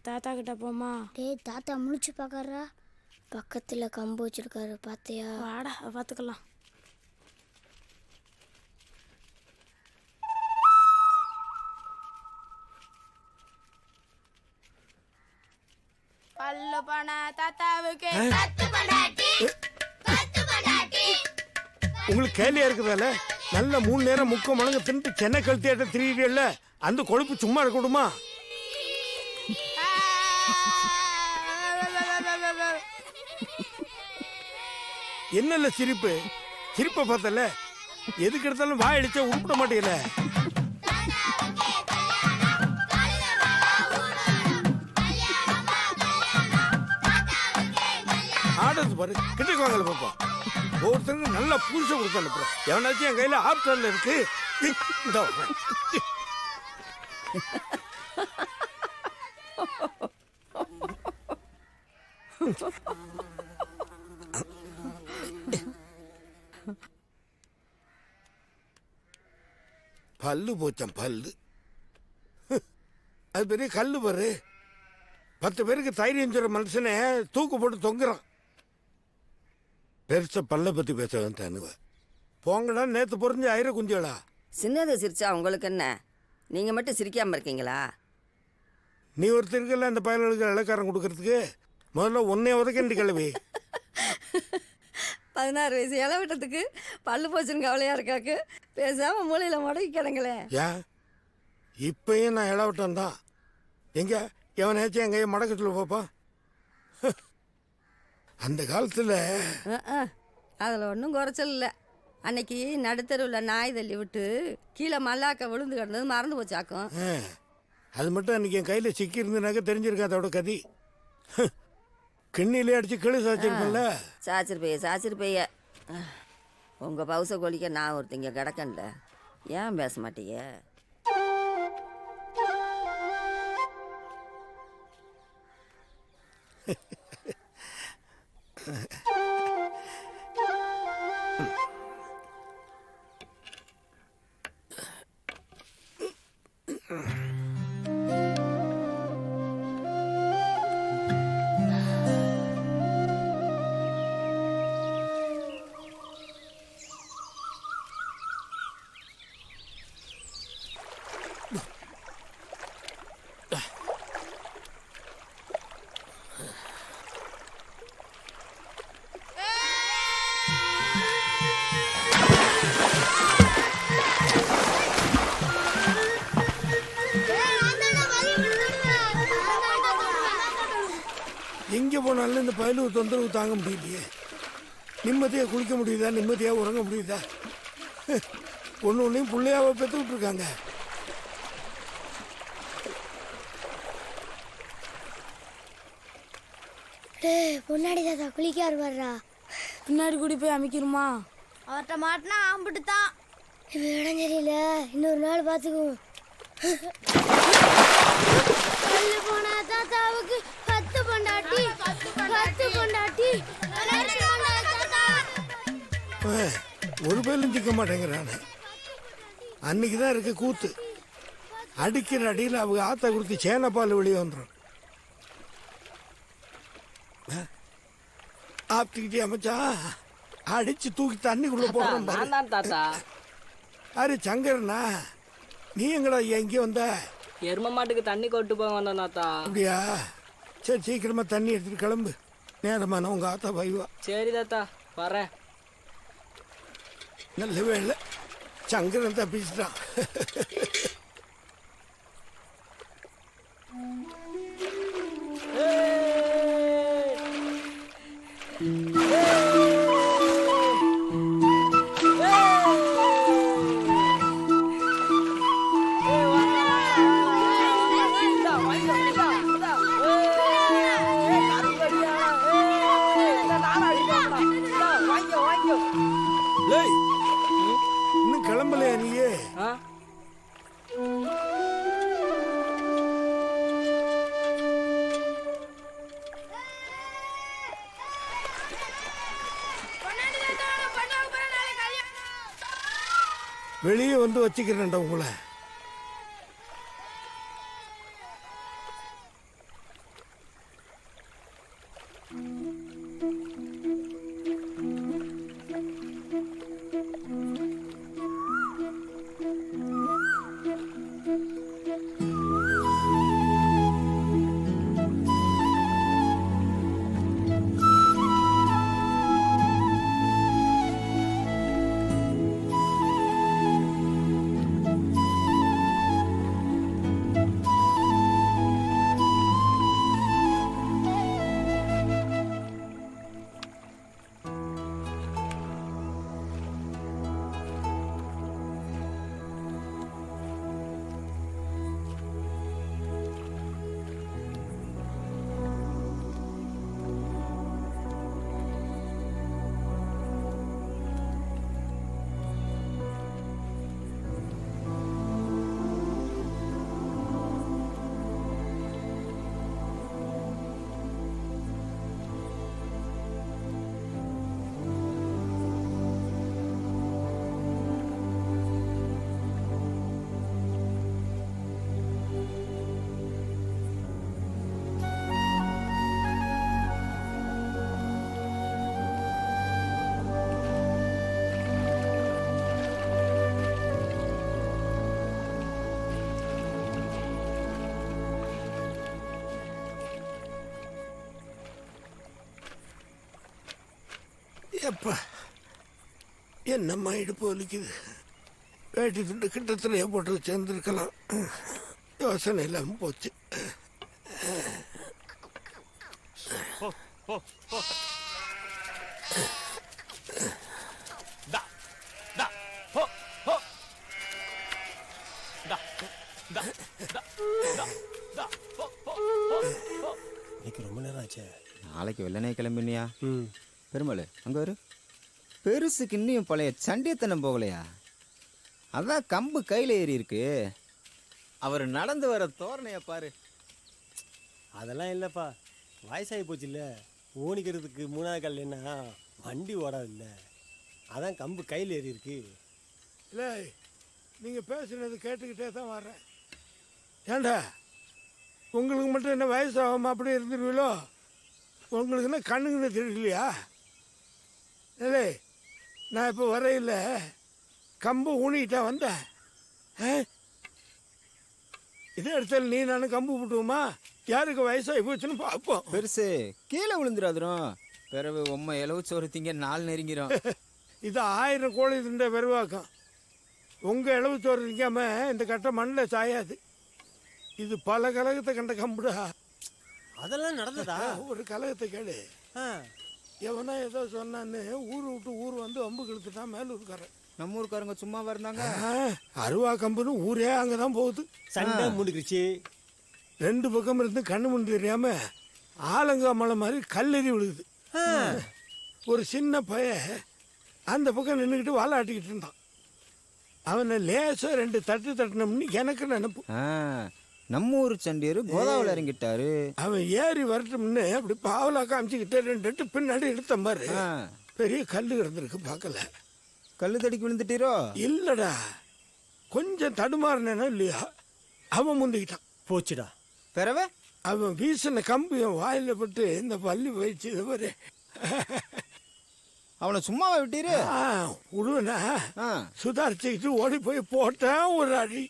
தாத்தா கிட்ட போமா. டேய் தாத்தா முழிச்சு பார்க்கறா. பக்கத்துல கம்பு வச்சிருக்காரு பாத்தியா? வாடா பார்த்துக்கலாம். பல்லு பண தாத்தாவுக்கு உங்களுக்கு கேலியா இருக்குதால நல்ல 3 நேரம் முக்க மணங்க தின்ட்டு சென்னை கழுத்தியாட்ட திரியில அந்த கொழுப்பு சும்மா இருக்கணுமா? என்னல்ல சிரிப்பு? சிரிப்பை பார்த்தல எதுக்கு எடுத்தாலும் வாய் அடிச்சா உருப்பிட மாட்டேங்கல. ஆடுறது பாரு கிட்டக்கு வாங்கல பாப்பா. ஒவ்வொருத்தருக்கு நல்லா புதுசை கொடுத்து அனுப்புறேன். எவனாச்சும் என் கையில ஆப்ஷன்ல இருக்கு. பல்லு போச்சான் பல்லு. அது பெரிய கல்லு பாரு. 10 பேருக்கு தைரியம் சொல்ற மனுஷனை தூக்கு போட்டு தொங்குறான். பெருச பல்ல பத்தி பேச வேண்டானுவ. போங்கடா நேத்து பொறிஞ்ச ஐர குஞ்சலா. சின்னது சிரிச்சா உங்களுக்கு என்ன? நீங்க மட்டும் சிரிக்காம இருக்கீங்களா? நீ ஒருத்தருக்கெல்லாம் அந்த பயல்களுக்கு இலக்காரம் கொடுக்கறதுக்கு முதல்ல ஒன்னே உதக்கண்டி கிளவி. 16 வயசு இலை விட்டதுக்கு பல்லு போச்சுன்னு கவலையா இருக்காக்கு. பேசாம மூலையில முடக்கி கிடங்களேன். ஏன் இப்பயும் நான் இளவட்டம் தான். எங்க எவனாச்சும் எங்க மடக்க சொல்ல பாப்பா. அந்த காலத்துல அதில் ஒன்றும் குறைச்சல் இல்லை. அன்னைக்கு நடுத்தருவில் நாய் தள்ளி விட்டு கீழே மல்லாக்க விழுந்து கிடந்தது மறந்து போச்சாக்கும். அது மட்டும் அன்னைக்கு என் கையில் சிக்கி இருந்தனாக்க தெரிஞ்சிருக்கா அதோட கதி. கிண்ணிலே அடிச்சு கிளி சாச்சிருப்பேன்ல. சாச்சிருப்பைய உங்கள் பவுசை கொலிக்க நான் ஒருத்தங்க கிடக்கன்ல. ஏன் பேச மாட்டீங்க? எங்கே போனாலும் இந்த பயலு தொந்தரவு தாங்க முடியலையே. நிம்மதியாக குளிக்க முடியுதா? நிம்மதியாக உறங்க முடியுதா? ஒன்றையும் பிள்ளையாவை பெற்று விட்டுருக்காங்க. முன்னாடி தாத்தா குளிக்காரு வர்றா. பின்னாடி கூடி போய் அமைக்கணுமா? அவர்கிட்ட மாட்டினா ஆம்பிட்டு தான். இப்போ இடம் தெரியல, இன்னொரு நாள் பார்த்துக்குவோம். போன தாத்தாவுக்கு 10 பொண்டாட்டி 10 பொண்டாட்டி. ஒரு பேரும் சிக்க மாட்டேங்கிறானே. அன்னைக்கு தான் இருக்கு கூத்து. அடிக்கிற அடியில் அவங்க ஆத்தா கொடுத்து சேனப்பால் வெளியே வந்துடும். ஆப்திக்கிட்டே அமைச்சா அடிச்சு தூக்கி தண்ணிக்குள்ள போடுறோம் தாத்தா. அரு சங்கரனா, நீ எங்கடா எங்கே வந்த? எரும மாட்டுக்கு தண்ணி கொட்டு போக வந்தோம் தாத்தா. அப்படியா? சரி சீக்கிரமா தண்ணி எடுத்துட்டு கிளம்பு. நேரமான உங்க ஆத்தா பைவா. சரி தாத்தா வரேன். நல்ல வேலை சங்கரன் தப்பிச்சிட்டான். கிளம்பலையா நீயே? ஆ வெளியே வந்து வச்சுக்கிறேன்டா உங்களை. எப்பா என்னம்மா இடுப்பு வலிக்குது. வேட்டி துண்டு கிட்டத்திலேயே போட்டு சேர்ந்துருக்கலாம். யோசனை இல்லாமல் போச்சு. இன்னைக்கு ரொம்ப நேரம் ஆச்சே. நாளைக்கு வெள்ளனே கிளம்பினியா? பெருமாள் அங்கே வரு. பெருசுக்கு இன்னும் பழைய சண்டியத்தனம் போகலையா? அதான் கம்பு கையில் ஏறி இருக்கு. அவர் நடந்து வர தோரணையை பாரு. அதெல்லாம் இல்லைப்பா, வயசாகி போச்சு இல்லை. ஊனிக்கிறதுக்கு 3வது கால் என்ன வண்டி ஓடாது இல்லை, அதான் கம்பு கையில் ஏறி இருக்கு. இல்லை நீங்கள் பேசுனது கேட்டுக்கிட்டே தான் வர்றேன். ஏண்டா உங்களுக்கு மட்டும் என்ன வயசாகாமல் அப்படியே இருந்துருவீங்களோ? உங்களுக்கு என்ன கண்ணுக்குன்னு தெரியலையா? இல்லை நான் இப்போ வரையில் கம்பு ஊனிக்கிட்டா வந்தேன். இதே இடத்துல நீ நானும் கம்பு போட்டுவோமா? யாருக்கு வயசாகி போச்சுன்னு பார்ப்போம். பெருசு கீழே விழுந்துடாதுரும். பிறகு உண்மை இலவு சோறு திங்க 4 நெருங்கிறோம். இது 1000 கோழி தின்ற பெருவாக்கம். உங்கள் இளவு சோறு திங்காம இந்த கட்டை மண்ணில் சாயாது. இது பல கலகத்தை கண்ட கம்புடா. அதெல்லாம் நடந்ததா? ஒரு கலகத்தை கேளு. எவனா ஏதோ சொன்னான்னு ஊர் விட்டு ஊர் வந்து வம்பு கெடுத்துட்டான் மேலூருக்காரன். நம்ம ஊருக்காரங்க சும்மா இருந்தாங்க. அருவா கம்புன்னு ஊரே அங்கே தான் போகுது. சண்டை முடிக்கிச்சு. 2 பக்கம் இருந்து கண்ணு முன்னு தெரியாம ஆலங்கா மலை மாதிரி கல்லெறி விழுகுது. ஒரு சின்ன பையன் அந்த பக்கம் நின்றுக்கிட்டு வாழாட்டிக்கிட்டு இருந்தான். அவனை லேசாக 2 தட்டு தட்டினோம்னு எனக்கு நினைப்பு. நம்ம ஊர் சண்டியர் கோதாவில் இறங்கிட்டாரு. அவன் ஏறி வரட்டும்னு அப்படி பாவலா காமிச்சுக்கிட்டே 2 எட்டு பின்னாடி எடுத்த மாதிரி பெரிய கல் கிடந்திருக்கு. பார்க்கல. கல்லு தடிக்கு விழுந்துட்டீரோ? இல்லடா, கொஞ்சம் தடுமாறினேனா இல்லையா அவன் முந்திக்கிட்டான். போச்சுடா. பிறவே அவன் வீசின கம்பு என் வாயில பட்டு இந்த பள்ளி போயிடுச்சு. இது பாரு. அவனை சும்மாவா விட்டீரு? விடுவேனா? சுதாரிச்சுக்கிட்டு ஓடி போய் போட்டான் ஒரு அடி.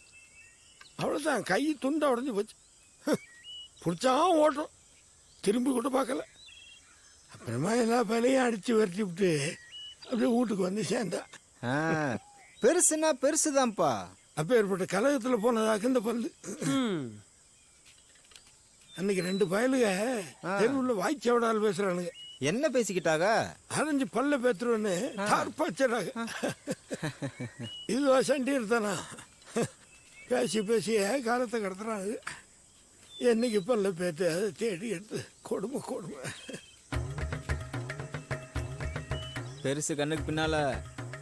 அவ்வளோதான், கை துண்டை உடஞ்சி போச்சு. பிடிச்சான் ஓட்டுறோம், திரும்பி கூட பார்க்கல. அப்புறமா எல்லா பையிலையும் அடித்து விரட்டி விட்டு அப்படியே வீட்டுக்கு வந்து சேர்ந்தான். பெருசுன்னா பெருசுதான்ப்பா. அப்போ ஏற்பட்ட கலகத்தில் போனதாக்கு இந்த பல்லு. அன்னைக்கு 2 பயலுக தெருவுள்ள வாய்ச்சவடால் பேசுறானுங்க. என்ன பேசிக்கிட்டாங்க? அரைஞ்சு பல்ல பேத்துருவன்னு தார்பாச்சாங்க. இதுவா சண்டீர் தானா? பேசி பேசிய காலத்தை கடத்துறாங்க. என்னைக்கு பல்ல பேத்து அதை தேடி எடுத்து கொடுமை கொடுமை. பெருசு கண்ணுக்கு பின்னால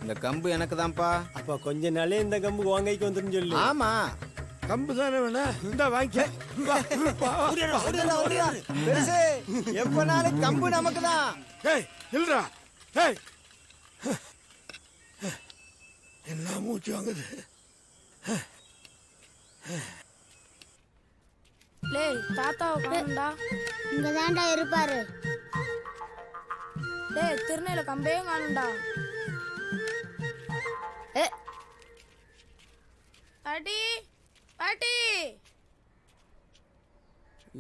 இந்த கம்பு எனக்கு தான்ப்பா. அப்போ கொஞ்ச நாளே இந்த கம்பு வாங்கைக்கு வந்துன்னு சொல்லு. ஆமா, கம்பு தானே வேணா, இந்த வாங்கிக்க. பெருசு எப்பனாலும் கம்பு நமக்கு தான். ஏய் இல்லடா, ஏய் என்ன மூச்சு வாங்குது. லேய் தாத்தாவை காணும்டா. இங்க தான்டா இருப்பாரு. டேய் திருநெல்வேலி கம்பையும் காணும்டா. பாட்டி பாட்டி,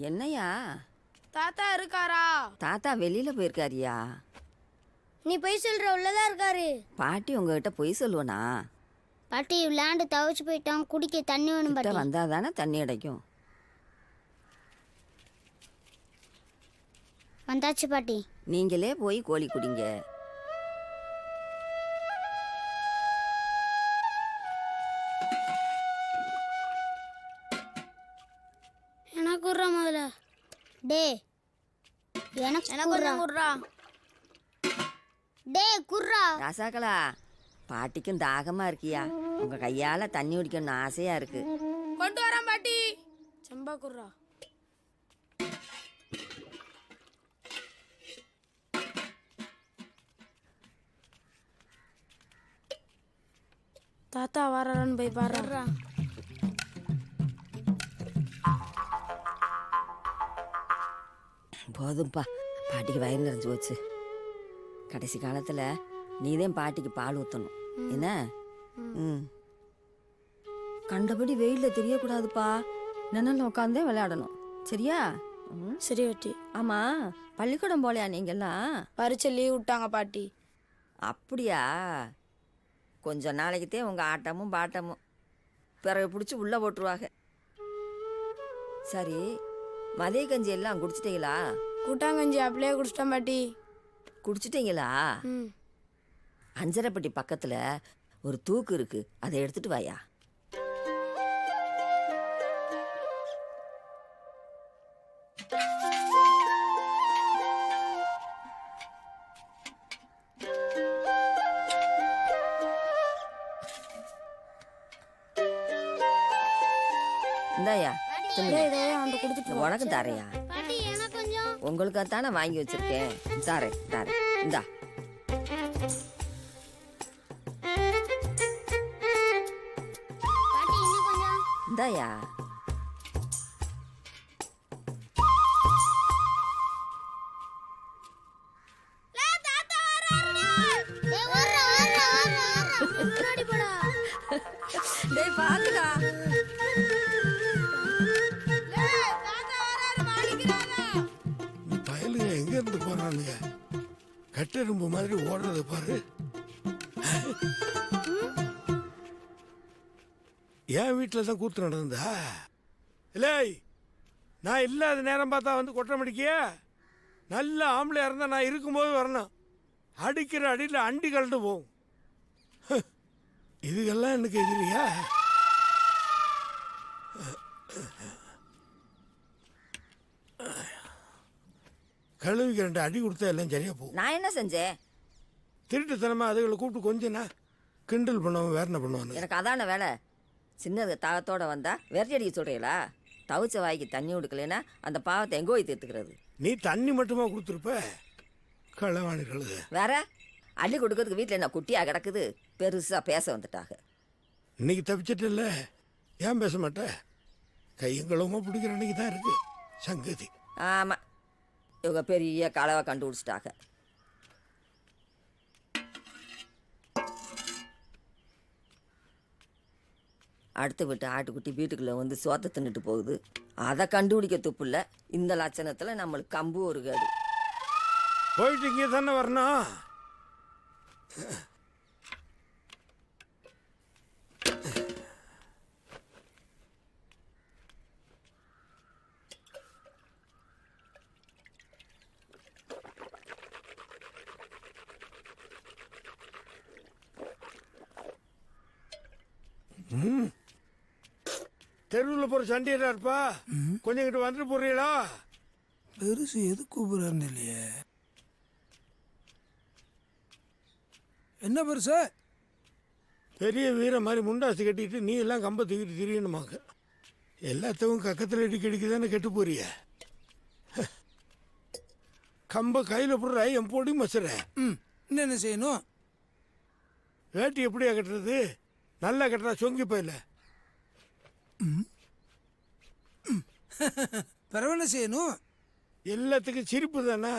என்னையா தாத்தா இருக்காரா? தாத்தா வெளியில போயிருக்காரியா? நீ போய் சொல்ற உள்ளதான் இருக்காரு. பாட்டி உங்ககிட்ட பொய் சொல்லுவனா? பாட்டி விளையாண்டு தவிச்சு போயிட்டோம், குடிக்க தண்ணி வேணும் கிட்ட பாட்டி. வந்தா தானே தண்ணி அடைக்கும். வந்தாச்சு பாட்டி. நீங்களே போய் கோழி குடிங்க. எனக்கு குர்றா முதல்ல. டே எனக்கு குர்றா. டே குர்றா. ராசாக்களா, பாட்டிக்கும் தாகமா இருக்கியா? உங்க கையால தண்ணி குடிக்கணும்னு ஆசையா இருக்கு. கொண்டு வரேன் பாட்டி. செம்பா குர்ரா. தாத்தா வரான்னு போய் பாடுறா. போதும்பா, பாட்டிக்கு வயிறு நிறைஞ்சு போச்சு. கடைசி காலத்துல நீதான் பாட்டிக்கு பால் ஊற்றணும் என்ன? ம். கண்டபடி வெயிலில் தெரியக்கூடாதுப்பா. நிழல்ல உட்காந்தே விளையாடணும் சரியா? ம். சரி பாட்டி. ஆமா, பள்ளிக்கூடம் போலையா நீங்கெல்லாம்? பரிச்சை லீவ் விட்டாங்க பாட்டி. அப்படியா? கொஞ்ச நாளைக்குத்தே உங்கள் ஆட்டமும் பாட்டமும் பிறகு பிடிச்சி உள்ளே போட்டுருவாங்க. சரி, மதிய கஞ்சி எல்லாம் குடிச்சிட்டீங்களா? கூட்டாங்கஞ்சி அப்படியே குடிச்சிட்டேன் பாட்டி. குடிச்சிட்டீங்களா? ம். அஞ்சரைப்பட்டி பக்கத்தில் ஒரு தூக்கு இருக்கு, அதை எடுத்துட்டு வாயா. இந்தாயா, அவன்கிட்ட கொடுத்துட்டு உனக்கு தரையா? பாட்டி எனக்கு கொஞ்சம். உங்களுக்காகத்தானே வாங்கி வச்சிருக்கேன். தரேன் தரேன், இந்தா. பாட்டி இன்னும் கொஞ்சம். இந்தாயா. டேய் ஓடுறா ஓடுறா ஓடுறா முன்னாடி போடா. டேய் பாத்துடா. இந்த பயலுங்க எங்க இருந்து போறானுங்க? கட்டெரும்பு மாதிரி ஓடுறத பாரு. என் வீட்டில் தான் கூத்து நடந்தா? இல்லை, நான் இல்லாத நேரம் பார்த்தா வந்து கொட்ட முடிக்கிய. நல்ல ஆம்பளையா இருந்தால் நான் இருக்கும்போது வரணும். அடிக்கிற அடியில் அண்டி கலந்து போகும். இதுக்கெல்லாம் எனக்கு எதிரியா? கழுவிக்கு 2 அடி கொடுத்தா எல்லாம் சரியா போகும். நான் என்ன செஞ்சேன்? திருட்டுத்தனமா அதுகளை கூப்பிட்டு கொஞ்சனா கிண்டல் பண்ணுவோம், வேற என்ன பண்ணுவானு. எனக்கு அதான வேலை. சின்னது தாகத்தோட வந்தா விரட்டி அடிக்க சொல்றீங்களா? தவிச்ச வாய்க்கு தண்ணி கொடுக்கலன்னா அந்த பாவத்தை எங்கோ போய் தீர்த்துக்கிறது. நீ தண்ணி மட்டுமா கொடுத்துருப்ப? களவாணி கழுத. வேற அள்ளி கொடுக்கறதுக்கு வீட்டில் என்ன குட்டியா கிடக்குது? பெருசா பேச வந்துட்டாங்க. இன்னைக்கு தப்பிச்சிட்டு இல்ல, ஏன் பேச மாட்டேன்? கையங்களமா பிடிக்கிற அன்னைக்கு தான் இருக்கு சங்கதி. ஆமா, இவங்க பெரிய களவை கண்டுபிடிச்சிட்டாங்க. அடுத்து விட்டு ஆட்டுக்குட்டி வீட்டுக்குள்ளே வந்து சோத்தை தின்னுட்டு போகுது. அதை கண்டுபிடிக்க துப்புல. இந்த லட்சணத்தில் நம்மளுக்கு கம்பு ஒரு கேடு. போயிட்டு இங்கே தானே வரணும். தெருவில் போகிற சண்டையா இருப்பா, கொஞ்சம் கிட்ட வந்துட்டு போறீங்களா? பெருசு எது கூப்பிடுறாருன்னு இல்லையே. என்ன பெருசு? பெரிய வீர மாதிரி முண்டாசு கட்டிட்டு நீ எல்லாம் கம்பை தூக்கிட்டு திரியணுமாங்க. எல்லாத்தையும் கக்கத்தில் இடிக்கடிக்கு தானே கெட்டு போறிய. கம்பை கையில் போடுற என் பொடி மசுற. என்ன செய்யணும்? வேட்டி எப்படியா கட்டுறது? நல்லா கட்டுறா சொங்கி போயில. பரவாயில்ல செய்யணும். எல்லாத்துக்கும் சிரிப்பு தானே.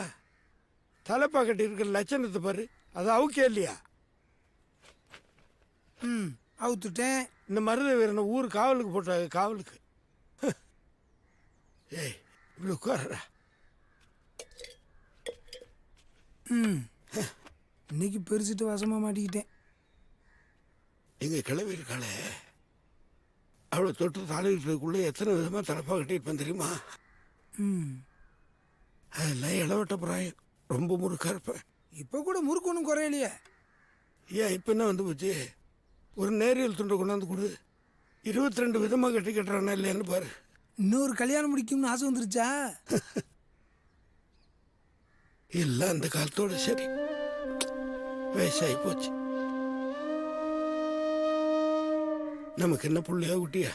தலைப்பா கட்டி இருக்கிற லட்சணத்தை பாரு. அது அவுக்கே இல்லையா? அவுத்துட்டேன். இந்த மருத வீரனை ஊர் காவலுக்கு போட்டாங்க. காவலுக்கு. ஏய் இப்படி உட்காரா. இன்னைக்கு பெருசிட்டு வசமா மாட்டிக்கிட்டேன். எங்க கிளவி இருக்காளே, அவளை தொட்டு தலையிட்டுக்குள்ளே எத்தனை விதமாக தலைப்பா கட்டியிருப்பேன் தெரியுமா? அதெல்லாம் இளவட்ட பிராயம். ரொம்ப முறுக்கா இருப்பேன். இப்போ கூட முறுக்கு ஒன்றும் குறையலையே. ஏன் இப்போ என்ன வந்து போச்சு? ஒரு நேரியல் துண்டை கொண்டாந்து கொடு. 22 விதமாக கட்டி கட்டுறானா இல்லையான்னு பாரு. இன்னொரு கல்யாணம் முடிக்கும்னு ஆசை வந்துருச்சா? இல்லை, அந்த காலத்தோட சரி. வயசாகி போச்சு. நமக்கு என்ன புள்ளையா குட்டியா?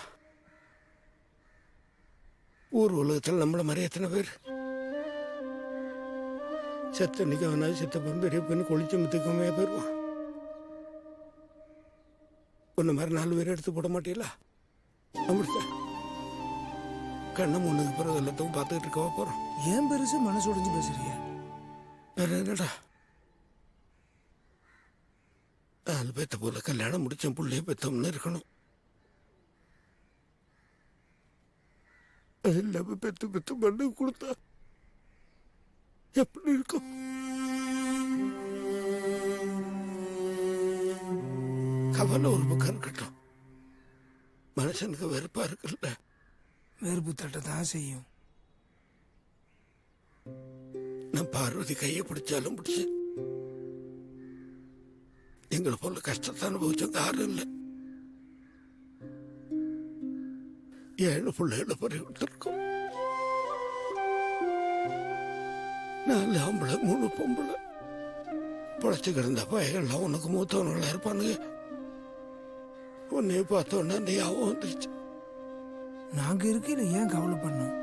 ஊர் உலகத்தில் நம்மள மாதிரி எத்தனை பேர்? செத்த நிக்க வேணாலும் செத்த பொண்ணு பெரிய பொண்ணு கொளிச்சு மித்துக்கமே போயிடுவான். ஒன்று மாதிரி 4 பேர் எடுத்து போட மாட்டீங்களா? அமிர்த கண்ணை முன்னுக்கு பிறகு எல்லாத்தையும் பார்த்துக்கிட்டு இருக்கவா போகிறோம். ஏன் பெருசு மனசு உடைஞ்சு பேசுறிய? வேற என்னடா, 4 பேத்த போல கல்யாணம் முடிச்ச புள்ளைய பெத்தோம்னு இருக்கணும். அது இல்லாம பெத்து பெத்து பண்ணு கொடுத்தா எப்படி இருக்கும்? கவலை ஒரு பக்கம் இருக்கட்டும், மனுஷனுக்கு வெறுப்பா இருக்குல்ல. வெறுப்பு தட்ட தான் செய்யும். நான் பார்வதி கையை பிடிச்சாலும் பிடிச்சேன். எங்களை போல கஷ்டத்தை அனுபவிச்சவங்க யாரும் இல்லை. 7 பிள்ளைகளை பறி கொடுத்துருக்கோம். 4 ஆம்பளை 3 பொம்பளை. பொழைச்சு கிடந்த பையன்லாம் உனக்கு மூத்தவங்களா இருப்பானுங்க. உன்னைய பார்த்தோன்னா அந்த யாவும் வந்துருச்சு. நாங்க இருக்கையில ஏன் கவலை பண்ணும்?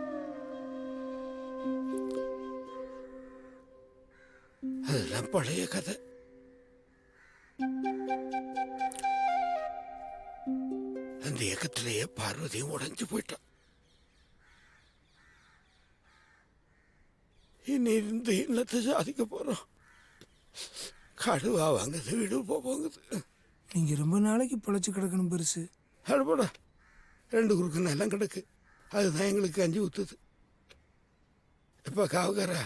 அதெல்லாம் பழைய கதை. அந்த இயக்கத்திலேயே பார்வதியும் உடைஞ்சு போயிட்டான். இனி இருந்து இல்லத்தை சாதிக்க போறோம். கடுவா வாங்குது, வீடு போங்குது. நீங்க ரொம்ப நாளைக்கு பொழைச்சு கிடக்கணும் பெருசு. அடப்படா, 2 குறுக்கு நிலம் கிடக்கு. அதுதான் எங்களுக்கு கஞ்சி ஊத்துது. இப்ப காவக்காரா,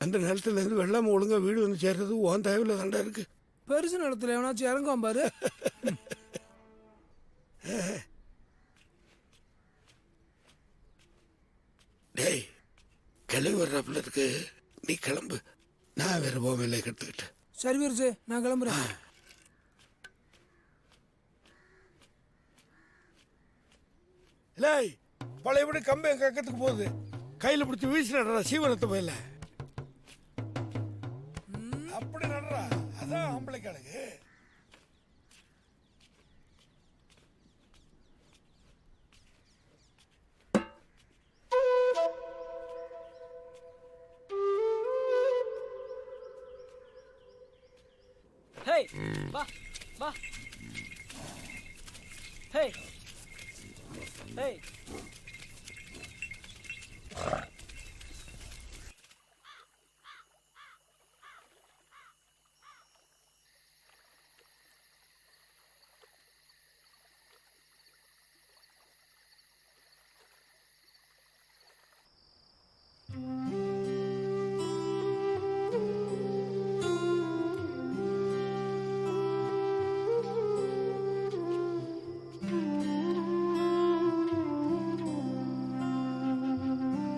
அந்த நிலத்துல இருந்து வெள்ளாம ஒழுங்கா வீடு வந்து சேர்றது உன் தேவையில்ல தாண்டா இருக்கு. பெருசு நிலத்துல எவனாச்சும் இறங்குவான் பாரு. டேய், கிளம்பி வர்றாப்புல இருக்கு. நீ கிளம்பு, நான் வேற போவேல கெடுத்துக்கிட்டு. சரி பெருசு, நான் கிளம்புறேன். லேய், பழையபடி கம்பு என் கக்கத்துக்கு போகுது. கையில பிடிச்சி வீசி நடுறா சீவனத்தை போயில. அப்படி நடுறா, அதான் ஆம்பளை கணக்கு. ஹேய் வா வா. Hey hey.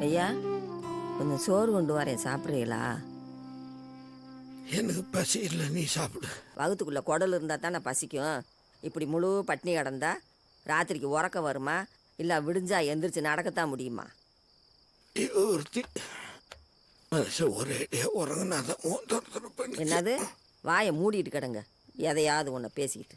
ஐயா, கொஞ்சம் சோறு கொண்டு வரேன், சாப்பிட்றீங்களா? எனக்கு பசி இல்லை, நீ சாப்பிடு. வகுத்துக்குள்ளே குடல் இருந்தால் தானே பசிக்கும். இப்படி முழு பட்னி கிடந்தா ராத்திரிக்கு உறக்கம் வருமா? இல்லை விடிஞ்சா எந்திரிச்சு நடக்கத்தான் முடியுமா? ஒருத்தி மனுஷன் ஒரே உறங்கினா தான் என்னது? வாயை மூடிட்டு கிடங்க, எதையாவது ஒன்று பேசிக்கிட்டு.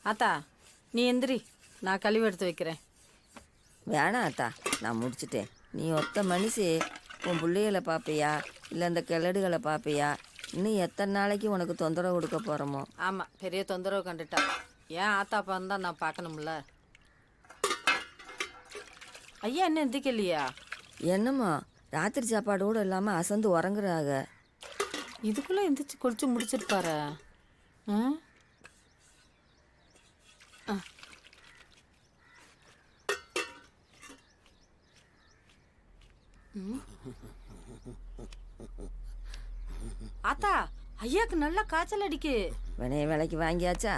ஆத்தா நீ எந்திரி, நான் கழிவு எடுத்து வைக்கிறேன். வேணாம் அத்தா, நான் முடிச்சிட்டேன். நீ ஒத்த மனுஷி உன் பிள்ளைகளை பார்ப்பியா இல்லை இந்த கிழடுகளை பார்ப்பியா? இன்னும் எத்தனை நாளைக்கு உனக்கு தொந்தரவு கொடுக்க போகிறோமோ? ஆமாம், பெரிய தொந்தரவு கண்டுட்டா. ஏன் ஆத்தா அப்பா தான் நான் பார்க்கணும்ல. ஐயா என்ன எந்திக்கலையா? என்னம்மா ராத்திரி சாப்பாடு கூட இல்லாமல் அசந்து உறங்குறாங்க. இதுக்குள்ளே எந்திரிச்சு குளிச்சு முடிச்சிருப்பாரு. ஆத்தா ஐயாக்கு நல்லா காய்ச்சல் அடிக்கு. வினைய விலைக்கு வாங்கியாச்சா?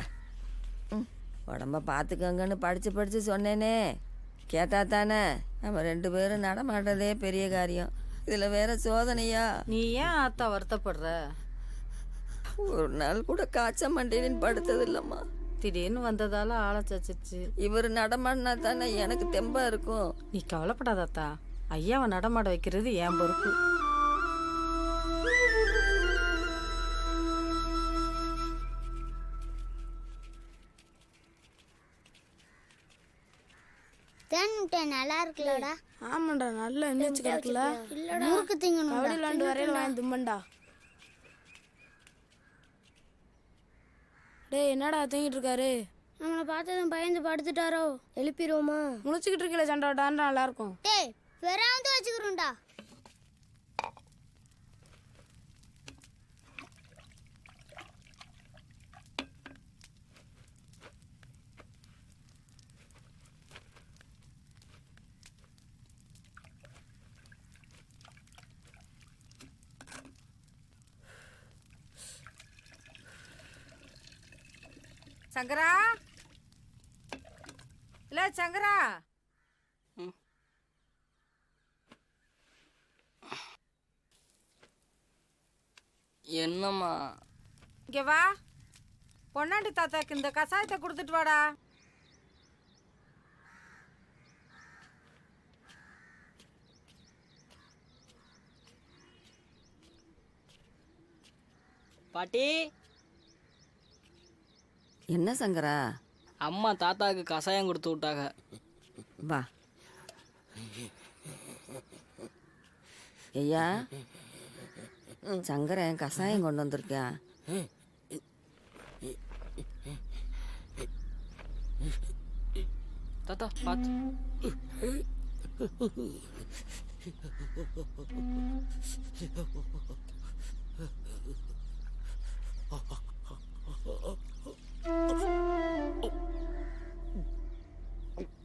உடம்ப பார்த்துக்கங்கன்னு படித்து படித்து சொன்னேனே, கேட்டா தானே? நம்ம 2 பேரும் நடமாட்டதே பெரிய காரியம், இதில் வேற சோதனையா? நீ ஏன் ஆத்தா வருத்தப்படுற? ஒரு நாள் கூட காய்ச்ச மண்டேன்னு படுத்தது இல்லைம்மா. திடீர்னு வந்ததால ஆளை சச்சிச்சு. இவர் நடமாடினா தானே எனக்கு தெம்பா இருக்கும். நீ கவலைப்படாதாத்தா, ஐயாவை நடமாட வைக்கிறது என் பொறுப்பு. தேன் முட்டை நல்லா இருக்குல்லடா. ஆமாண்டா, நல்லா எந்திரிச்சு கிடக்கல. முறுக்கு திங்கணும். கபடி விளாண்டு வரையில வாங்கி தும்மண்டா. டேய் என்னடா தூங்கிட்டு இருக்காரு? நம்மளை பார்த்ததும் பயந்து படுத்துட்டாரோ? எழுப்பிடுவோமா? முழிச்சுக்கிட்டு இருக்கல சண்டாட்டான்னு நல்லா இருக்கும். டேய் வெறாந்து வச்சுக்கிறோம்டா. சங்கரா, இல்ல சங்கரா. என்னம்மா? இங்க வா, பொன்னாண்டி தாத்தாக்கு இந்த கசாயத்தை கொடுத்துட்டு வாடா. பாட்டி, என்ன சங்கரா? அம்மா தாத்தாவுக்கு கசாயம் கொடுத்து விட்டாங்க. வா ஐயா, சங்கரன் கசாயம் கொண்டு வந்திருக்கான். தாத்தா பார்த்து.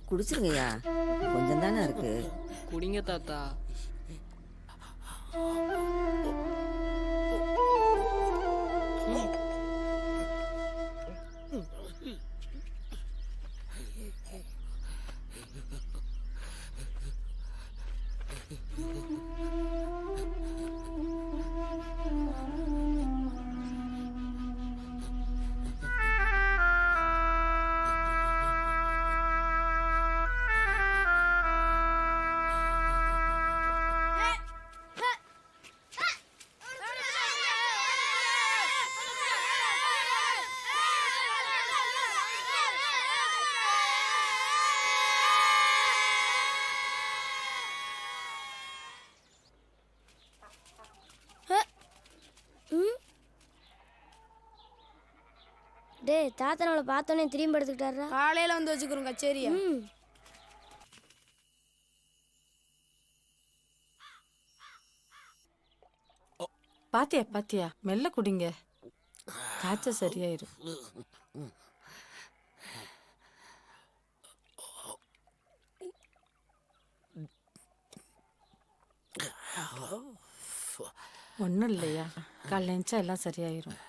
குடிச்சிருங்கய்யா, கொஞ்சம் தானே இருக்கு. குடிங்க தாத்தா. டேய் தாத்தா நம்மளை பார்த்தோன்னே திரும்பி எடுத்துக்கிட்டாரா? காலையில வந்து வச்சுக்கிறோம் கச்சேரியா. பாத்தியா பாத்தியா, மெல்ல குடிங்க, காய்ச்சல் சரியாயிரும். ஒன்றும் இல்லையா, காலைல எழுந்தா எல்லாம் சரியாயிரும்.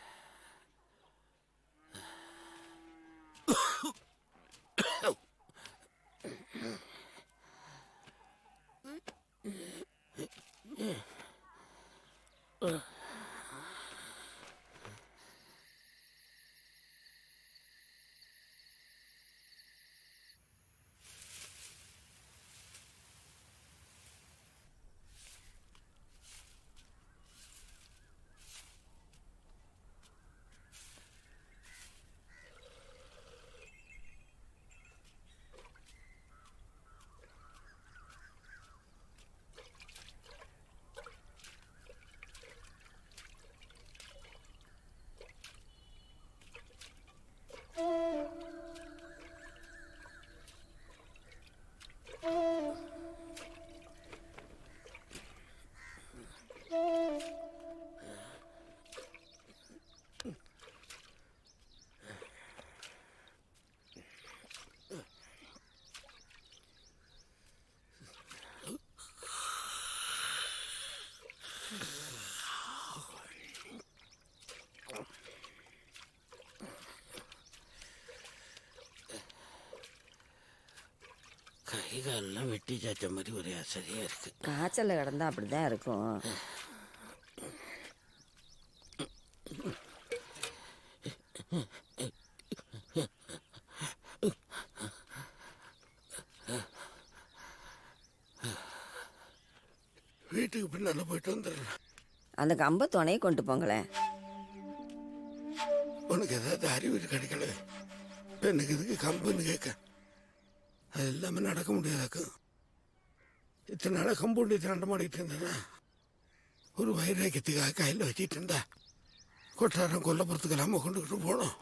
கை காலெல்லாம் வெட்டி சாச்ச மாதிரி ஒரே அசதியா இருக்கு. காய்ச்சல்ல கிடந்தா அப்படிதான் இருக்கும். வீட்டுக்கு பின்னால போயிட்டு வந்துடுறேன். அந்த கம்பை துணையை கொண்டு போங்களேன். உனக்கு ஏதாவது அறிவு கிடைக்கல, எனக்கு இதுக்கு கம்புன்னு கேட்க. அது இல்லாமல் நடக்க முடியாதாக்கும். இத்தனை நாளாக கம்பவுண்டு திரண்ட மாடிக்கிட்டு இருந்தேன்னா ஒரு வைராக்கியத்துக்காக கையில் வச்சுட்டு இருந்தா கொட்டாரம் கொல்லப்புறத்துக்கு இல்லாமல் கொண்டுக்கிட்டு போனோம்.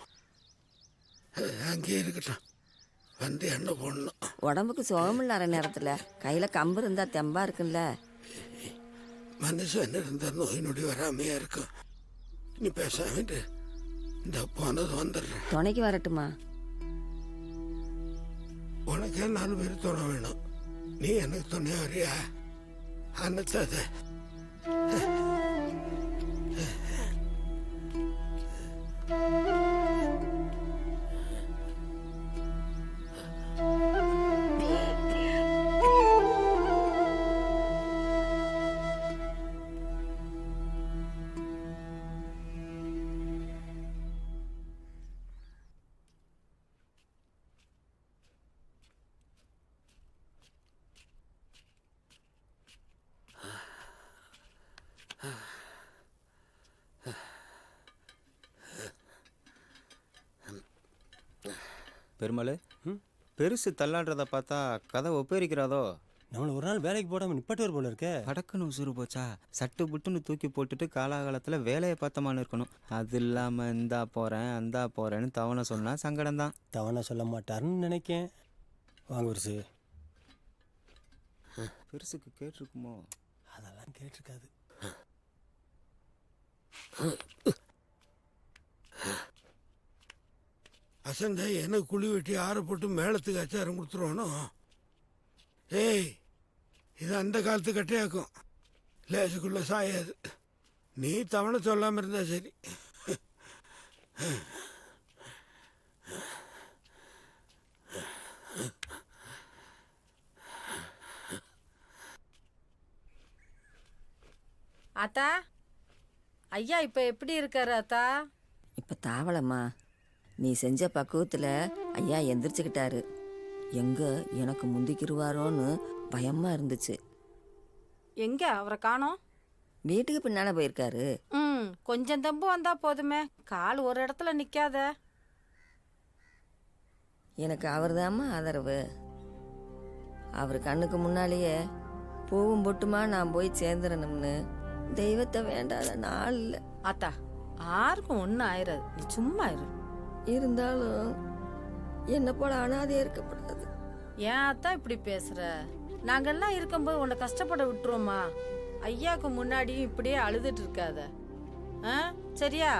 அங்கேயே இருக்கட்டும், வந்து எண்ணெய் போடணும். உடம்புக்கு சுகமில்லாத நேரத்தில் கையில் கம்பு இருந்தால் தெம்பா இருக்குல்ல. மனுஷன் என்ன இருந்தால் நோய் நொடி வராமையா இருக்கும். நீ பேசாமட்டு இந்த போனது வந்துடுறேன். துணைக்கு வரட்டுமா? உனக்கே 4 பேர் துணை வேணும், நீ எனக்கு துணையா வரியா? அன்னத்தாத பெருமாள், பெருசு தள்ளாடுறத பார்த்தா கதை ஒப்பேரிக்கிறாதோ? நம்மளை ஒரு நாள் வேலைக்கு போடாமல் நிப்பாட்டுவார் போல இருக்கே. அடக்குன்னு உசுறு போச்சா? சட்டு புட்டுன்னு தூக்கி போட்டுட்டு காலாகாலத்தில் வேலையை பார்த்தமான்னு இருக்கணும். அது இல்லாமல் இந்தா போகிறேன் அந்தா போகிறேன்னு தவணை சொன்னால் சங்கடம் தான். தவணை சொல்ல மாட்டாருன்னு நினைக்கேன். வாங்க பெருசு. பெருசுக்கு கேட்டிருக்குமோ? அதெல்லாம் கேட்டிருக்காது. அசந்த எனக்கு குழி வெட்டி ஆற போட்டு மேளத்துக்கு அச்சாரம் கொடுத்துருவானோ? ஏய், இது அந்த காலத்து கட்டையாக்கும், லேசுக்குள்ள சாயாது. நீ தவணை சொல்லாமல் இருந்தா சரி. அத்தா, ஐயா இப்போ எப்படி இருக்காரு அத்தா? இப்போ தாவளம்மா, நீ செஞ்ச பக்குவத்தில் ஐயா எந்திரிச்சுக்கிட்டாரு. எங்கே எனக்கு முந்திக்கிருவாரோன்னு பயமாக இருந்துச்சு. எங்க அவரை காணோம்? வீட்டுக்கு பின்னால் போயிருக்காரு. கொஞ்சம் தம்பு வந்தா போதுமே, கால் ஒரு இடத்துல நிற்காத. எனக்கு அவர் தாம்மா ஆதரவு. அவர் கண்ணுக்கு முன்னாலேயே பூவும் பொட்டுமா நான் போய் சேர்ந்துடணும்னு தெய்வத்தை வேண்டாத நாள் இல்லை. அத்தா, யாருக்கும் ஒன்றும் ஆயிராது, நீ சும்மா இரு. இருந்தாலும் என்ன போல அனாதையா இருக்கப்படாது. ஏன் அத்தா இப்படி பேசுற? நாங்கெல்லாம் இருக்கும்போது உன்னை கஷ்டப்பட விட்டுருவோமா? ஐயாவுக்கு முன்னாடியும் இப்படியே அழுதுட்டு இருக்காத, சரியா?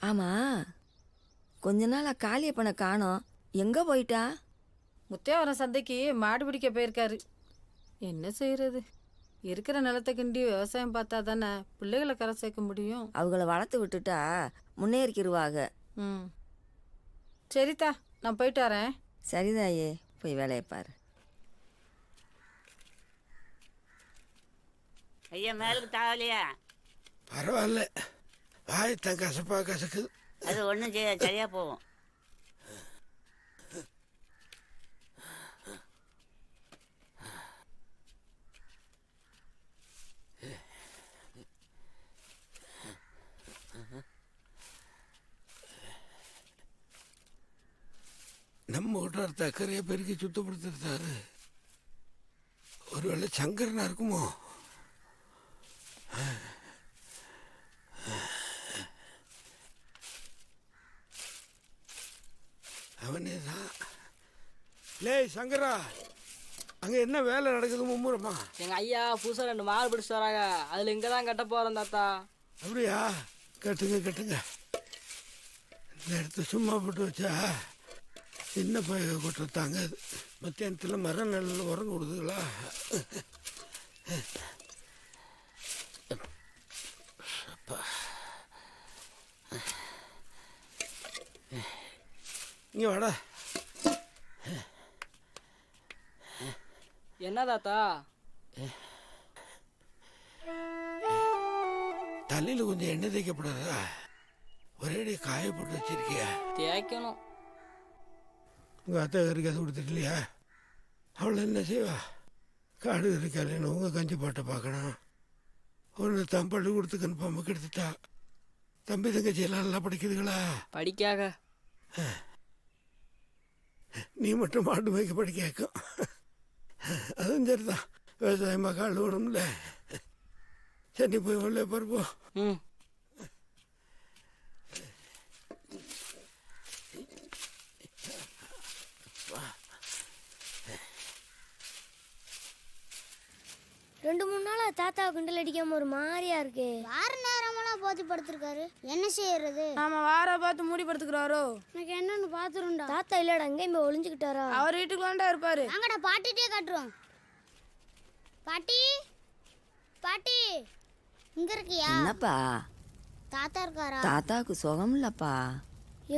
ஆமா, கொஞ்ச நாள் காளியப்பனை காணோம், எங்க போயிட்டா? முத்தையாவரம் சந்தைக்கு மாடு பிடிக்க போயிருக்காரு. என்ன செய்யறது? இருக்கிற நிலத்தை கிண்டி விவசாயம் பார்த்தா தானே பிள்ளைகளை கரை சேர்க்க முடியும். அவங்கள வளர்த்து விட்டுட்டா முன்னேறிக்கிருவாங்க. சரிதா, நான் போயிட்டு வரேன். சரிதாயே, போய் வேலையை பாரு. ஐயா மேலுக்கு தாவலையா? பரவாயில்ல, வாயத்தான் கசப்பா கசக்குது. அது ஒன்றும் சரியா போகும். நம்ம வீட்டார் தக்கரையை பெருக்கி சுத்தப்படுத்திருந்தாரு. ஒருவேளை சங்கரனா இருக்குமோ? அவனே தான். லே சங்கரா, அங்க என்ன வேலை நடக்குது மும்முரமா? எங்க ஐயா புதுசா 2 மாடு பிடிச்சிட்டு வராங்க, அதுல இங்க தான் கட்ட போறேன் தாத்தா. அப்படியா? கட்டுங்க கட்டுங்க. இந்த இடத்த சும்மா போட்டு வச்சா சின்ன பைய கொட்டுறதாங்க அது. மத்தியானத்தில் மர நல்ல உரம் கொடுதுங்களா? இங்கே வாடா. என்ன தாத்தா? தலையில் கொஞ்சம் எண்ணெய் தேய்க்கப்படாதா? ஒரேடி காய போட்டு வச்சிருக்கியா? தேய்க்கணும். உங்கள் அத்தைக்காருக்கு அது கொடுத்துட்டு இல்லையா? அவளை என்ன செய்வா? காடு இருக்காளேன்னு உங்கள் கஞ்சி பாட்டை பார்க்கணும். ஒன்று தான் பள்ளிக்கூடத்துக்கு அனுப்பாமல் கெடுத்துட்டா. தம்பி தங்கச்சி எல்லாம் நல்லா படிக்குதுங்களா? படிக்காக. நீ மட்டும் மாட்டு மேய்க்க படிக்க கேட்கும். அதுவும் சரிதான், விவசாயமாக கால் விடும்ல. சரி போய் உள்ள பருப்போம். ம். ரெண்டு மூணு நாளா தாத்தா கிண்டல் அடிக்காம ஒரு மாதிரியா இருக்கு. வார நேரமெல்லாம் போத்தி படுத்திருக்காரு. என்ன செய்யறது? நாம வார பார்த்து மூடி படுத்துக்கிறாரோ? எனக்கு என்னன்னு பாத்துருண்டா. தாத்தா இல்லடா, அங்கே இங்க ஒளிஞ்சுக்கிட்டாரா? அவர் வீட்டுக்குள்ளாண்டா இருப்பாரு. வாங்கடா பாட்டிட்டே காட்டுறோம். பாட்டி, பாட்டி இங்க இருக்கியா? என்னப்பா? தாத்தா இருக்காரா? தாத்தாவுக்கு சுகம் இல்லப்பா.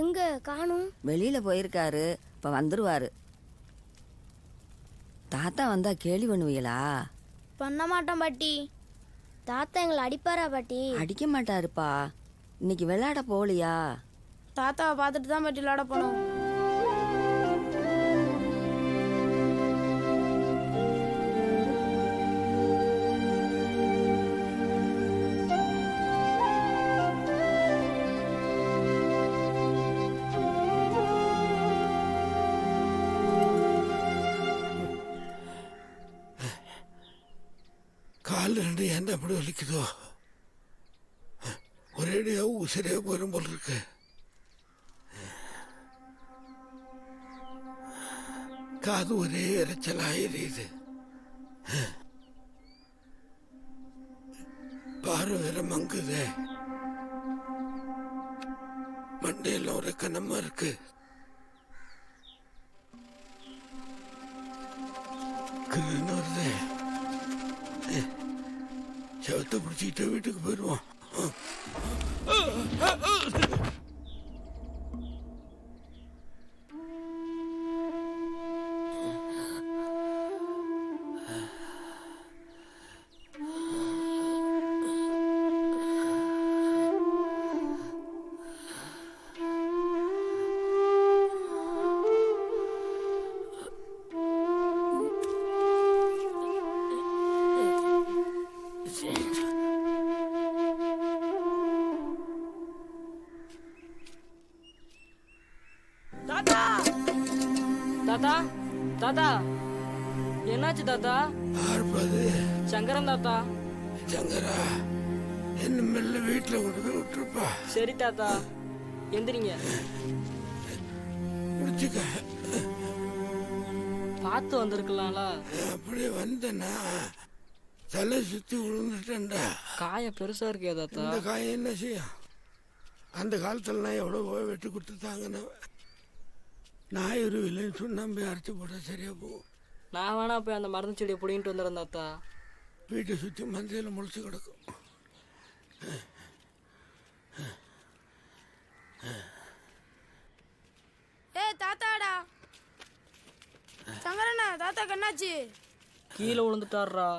எங்க காணும்? வெளியில போயிருக்காரு, இப்ப வந்துருவாரு. தாத்தா வந்தா கேலி பண்ணுவீங்களா? பண்ண மாட்டோம் பாட்டி. தாத்தா எங்களை அடிப்பாரா பாட்டி? அடிக்க மாட்டாருப்பா. இன்னைக்கு விளையாட போகலையா? தாத்தாவை பார்த்துட்டு தான் பாட்டி விளையாட போனோம். கால் ரெண்டு ஏன் அப்படி வலிக்குதோ? ஒரேடியாக உசிரே போயிடும் போல் இருக்கு. காது ஒரே இறைச்சலாக எரியுது. பார்வை வேற மங்குதே. மண்டையெல்லாம் ஒரு கனமா இருக்கு. கிருன்னு வருதே. செவத்தை பிடிச்சிக்கிட்டு வீட்டுக்கு போயிடுவோம். தாத்தா, தாத்தா, தாத்தா, என்னாச்சு தாத்தா? ஆர்ப்பது சங்கரன் தாத்தா. சங்கரா, என்ன மெல்ல வீட்டுல கொண்டு போய் விட்டுருப்பா. சரி தாத்தா, எந்திரிங்க. முடிச்சுக்க. பார்த்து வந்திருக்கலாம்ல. அப்படியே வந்தேன்னா தலை சுத்தி விழுந்துட்டேன்டா. காயம் பெருசா இருக்கே தாத்தா. இந்த காயம் என்ன செய்யும்? அந்த காலத்துல நான் எவ்வளோ வெட்டி கொடுத்துட்டாங்கன்னு. நாய் ஒரு இல்லைன்னு சுண்ணாம்பு அரைச்சி போட்டால் சரியா போகும். நான் வேணா போய் அந்த மருந்து செடியை பிடிங்கிட்டு வந்துடுறேன் தாத்தா. வீட்டை சுற்றி மந்தையில் முளைச்சி கிடக்கும். தாத்தாடா. சங்கரண்ணா, தாத்தாக்கு என்னாச்சு? கீழே விழுந்துட்டாருடா.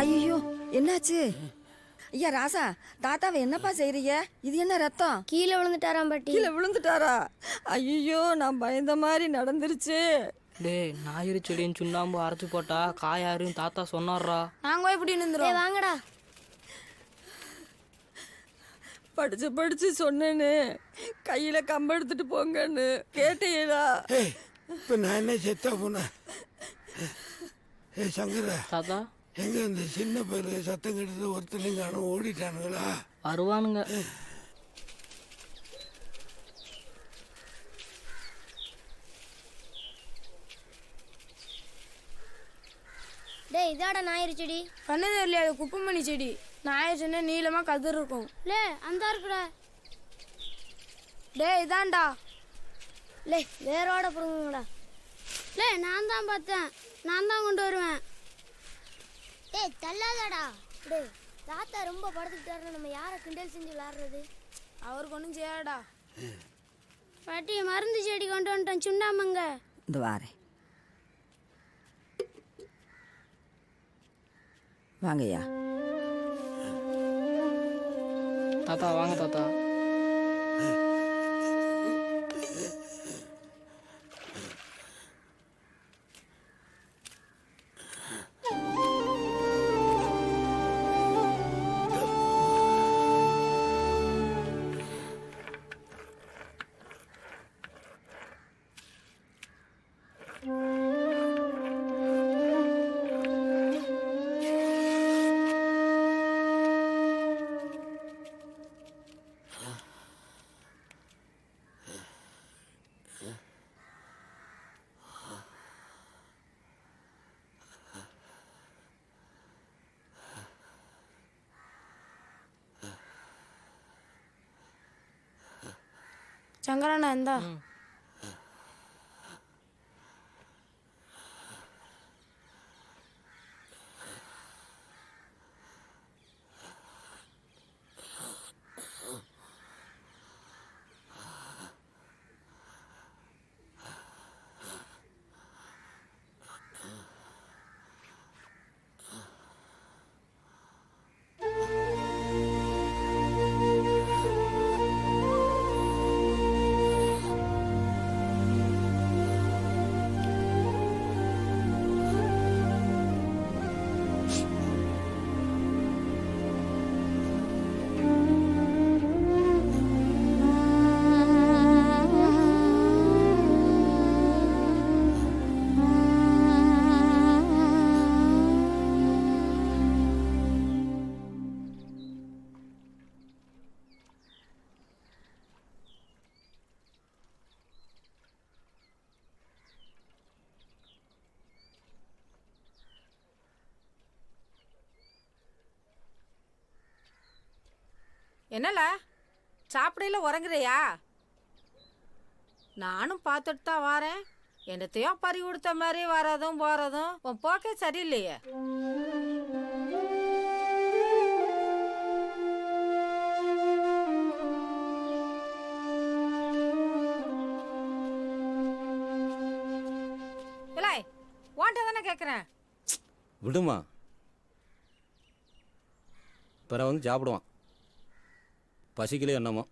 ஐயோ, என்னாச்சு? ஐயா ராசா, தாத்தாவை என்னப்பா செய்றீங்க? இது என்ன ரத்தம்? கீழே விழுந்துட்டாராம் பாட்டி. கீழே விழுந்துட்டாரா? ஐயோ, நான் பயந்த மாதிரி நடந்துருச்சு. டேய், ஞாயிறு செடியும் சுண்ணாம்பு அரைச்சி போட்டா காயாருன்னு தாத்தா சொன்னார்ரா. நாங்க போய் இப்படி நின்றுறோம். வாங்கடா. படிச்சு சொன்னேன்னு கையில கம்பு எடுத்துட்டு போங்கன்னு கேட்டீங்களா? இப்போ நான் என்ன செத்தா போனேன்? சங்கரா தாத்தா, எங்க இந்த சின்ன பயில சத்தம் கெடுத்து ஒருத்தனையும் காணும், ஓடிட்டானுங்களா? வருவானுங்க. டேய் இதாடா ஞாயிறு செடி. கண்ணு தெரியல, அது குப்பைமணி செடி. ஞாயிறு செடி நீளமா கதிர் இருக்கும். லே அந்த இருக்குடா. டேய் இதான்டா. லே வேரோட புடுங்கடா. லே நான் தான் பார்த்தேன், நான் தான் கொண்டு வருவேன். டேய் தள்ளாதடா. டேய் தாத்தா ரொம்ப படுத்துக்கிட்டாரு, நம்ம யாரை கிண்டல் செஞ்சு விளாடுறது? அவருக்கு ஒன்றும் செய்யாடா. பாட்டி மருந்து செடி கொண்டு வந்துட்டோம், சுண்ணாமங்க. இந்த வாரேன் வாங்கய்யா. தாத்தா வாங்க தாத்தா. சங்கரண்ணா இந்தா. என்னல சாப்பிடையில உறங்குறியா? நானும் பார்த்துட்டு தான் வாரேன். என்னத்தையும் பறி கொடுத்த மாதிரி வரதும் போறதும் உன் போக்கே சரியில்லையே. இல்லை ஓன்ட்ட தானே கேட்குறேன். விடுமா, பிற வந்து சாப்பிடுவான். பசிக்கலே என்னமோ.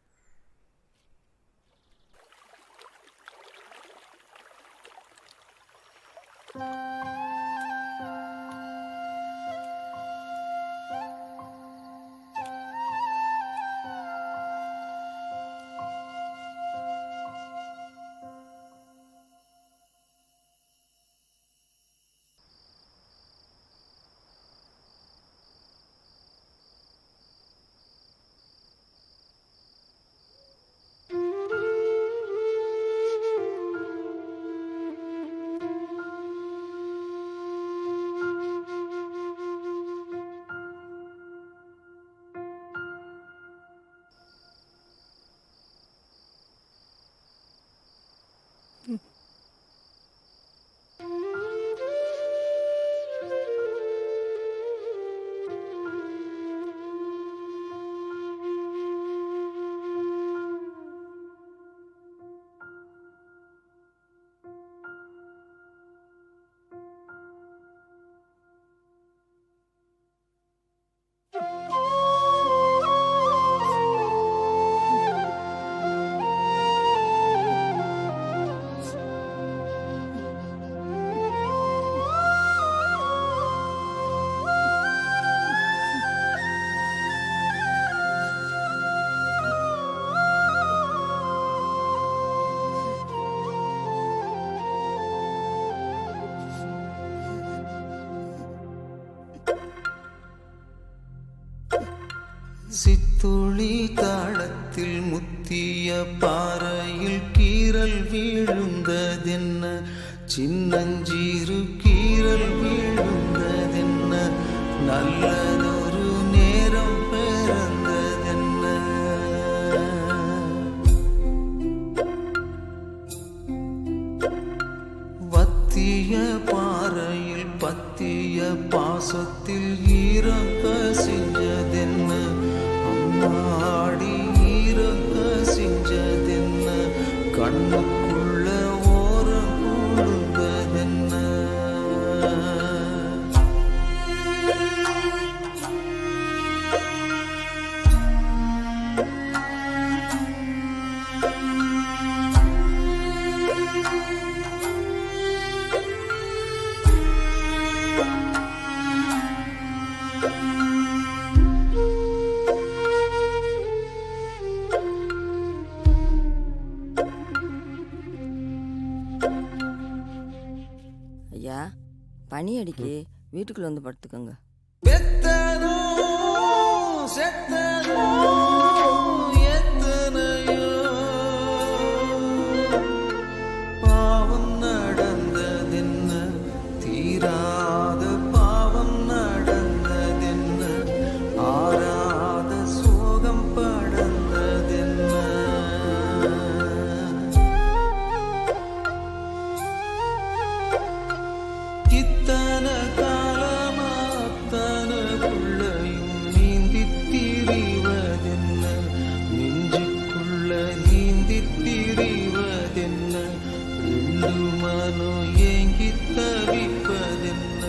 சித்துளி தாளத்தில் முத்திய பாறையில் கீறல் விழுந்ததென்ன, சின்னஞ்சீறு கீறல் விழுந்தது நல்லதொரு நேரம் பிறந்ததென்ன. வத்திய பாறையில் பத்திய பாசத்தில் ஈரம் கசிஞ்சதென்ன. அம்மாடி ஈரம் கசிஞ்சதென்ன. கண்ணுக்குள்ள ஓரம் கூடுவதென்ன. ஐயா பனி அடிக்கு வீட்டுக்குள்ள வந்து படுத்துக்கோங்க. பெத்ததோ செத்ததோ எத்தனையோ பாவம் நடந்ததென்ன. தீராத பாவம் நடந்ததென்ன. ஆறாத சோகம் படந்ததென்ன. இத்தனை காலமா அத்தனைக்குள்ளையும் நீந்தி திரிவதென்ன. நெஞ்சுக்குள்ள நீந்தி திரிவதென்ன. ரெண்டு மனோ ஏங்கி தவிப்பதென்ன.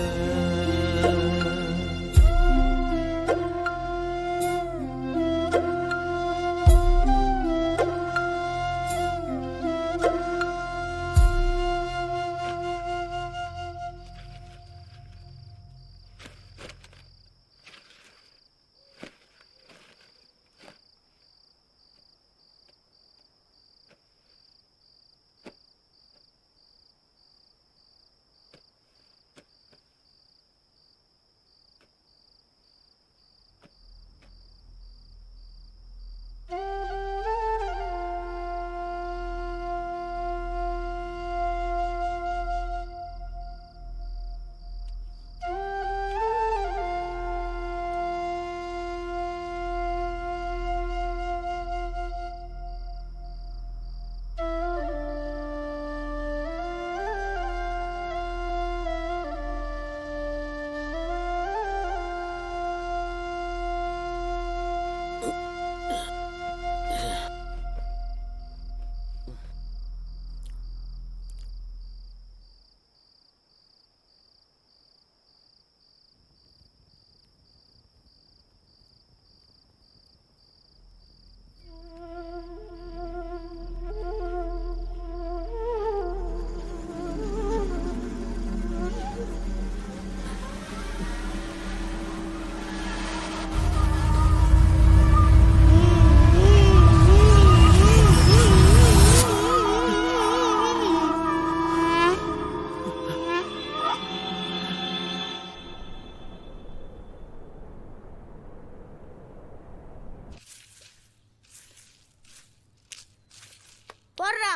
போடுறா.